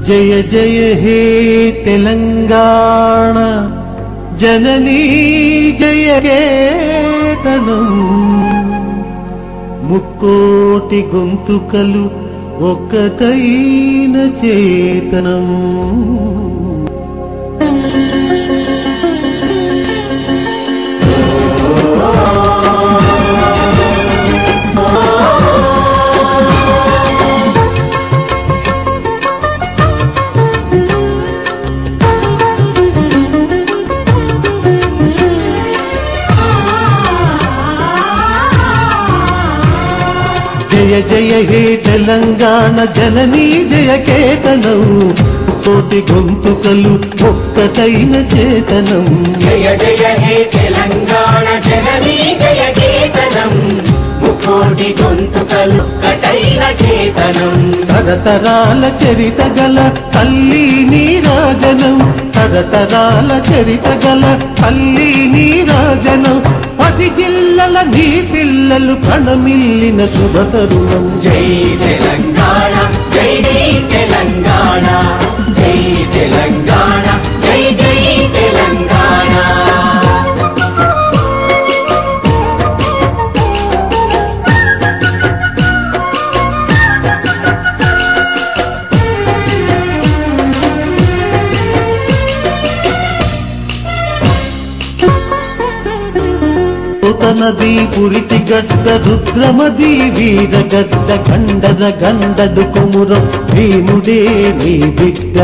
जय जय हे तेलंगाण जननी जय केतनम मुक्कोटि गोंतुकलु ఒక్కటైన చేతనం जय जय हे तेलंगाण जननी जय केतనం కోటి గొంతుకలు ఒక్కటైన చేతనం జయ జయ హే తెలంగాణ జననీ జయ కేతనం ముకోటి గొంతుకలు ఒక్కటైన చేతనం తరతరాల చరిత గల తల్లి నీరాజనం తరతరాల చరిత గల తల్లి నీరాజనం 10 జిల్లల నీ పిల్లలు ప్రణమిల్లిన శుభ తరుణం జై తెలంగాణ జై జై తెలంగాణ జై తెలంగాణ జై జై తెలంగాణ నది పురిటి గడ్డ రుద్రమది వీరగడ్డ గండద గండడు కొమురం భీముడే నీ బిడ్డ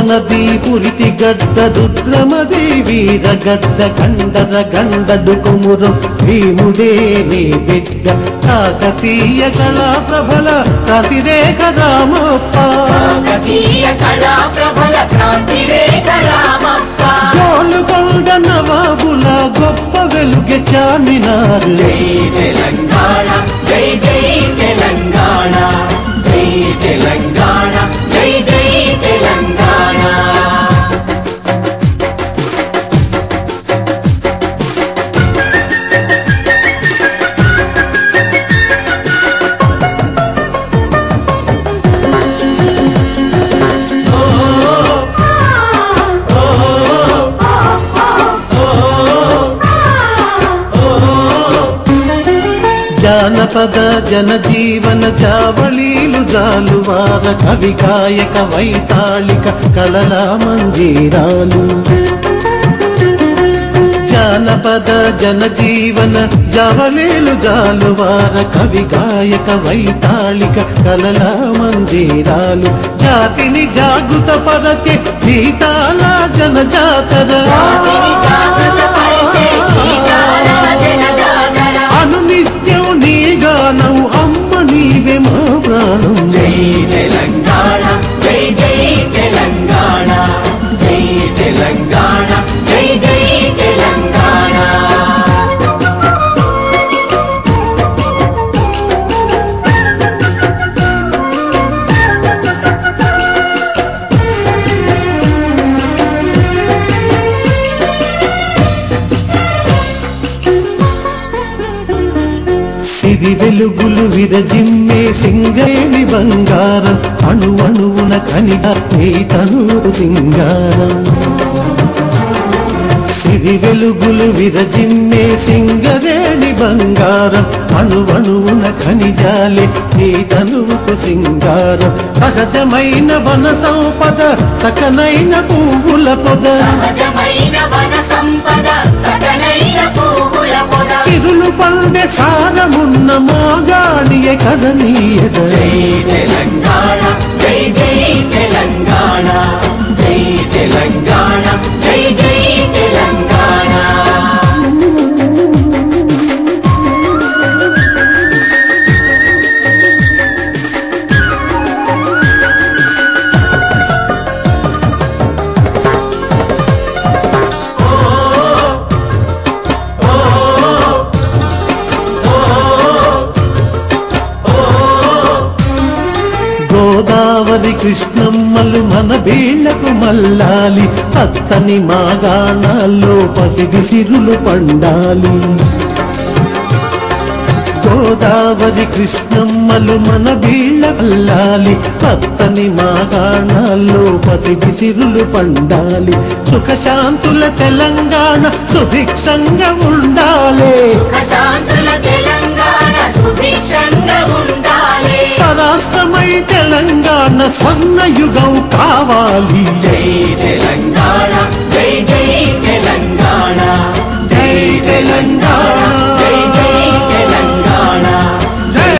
నది పురిటి గడ్డ రుద్రమది వీరగడ్డ గండద గండడు కొమురం భీముడే నీ బిడ్డ కాకతీయ కళా ప్రభల క్రాంతిరేఖ రామప్ప కాకతీయ కళా ప్రభల క్రాంతిరేఖ రామప్ప గోలుకొండ నవాబుల గొప్ప వెలుగె చామినారు జై తెలంగాణ జై జై తెలంగాణ జై తెలంగాణ జై జై తెలంగాణ జానపద జనజీవన జావళీలు జాలువార కవి గాయక వైతాళిక కళల మంజీరాలు జానపద జనజీవన జావళీలు జాలువార కవి గాయక వైతాళిక కళల మంజీరాలు జాతిని జాగృత పరచే గీతాల జనజాతర అనునిత్యం నీ గానం అమ్మ నీవే మా ప్రాణం జై తెలంగాణ జై జై తెలంగాణ జై తెలంగాణ జై జై తెలంగాణ సిరి వెలుగులు విరజిమ్మే సింగేణి బంగారం అణు అణువున ఖనిజ నీ తనువు సింగారం సిరి వెలుగులు విరజిమ్మే సింగరేణి బంగారం అణు అణువున ఖనిజాలే నీ తనువుకు సింగారం సహజమైన వన సంపద సకనైన పువ్వుల పొద సహజమైన వన సంపద సకలైన పువ్వుల పొద సిరులు పండే సారమున్న మాగాణియ కదనీయద జై తెలంగాణ జై జై తెలంగాణ జై తెలంగాణ జై జై తెలంగాణ గోదావరి కృష్ణమ్మలు మన బీళ్లకు మల్లాలి, పచ్చని మాగాణాల్లో పసిడి సిరులు పండాలి. గోదావరి కృష్ణమ్మలు మన బీళ్ళ మల్లాలి, పచ్చని మాగాణాల్లో పసిడి సిరులు పండాలి. సుఖశాంతుల తెలంగాణ సుభిక్షంగా ఉండాలి, స్వరాష్ట్రమై తెలంగాణ స్వర్ణయుగం కావాలి.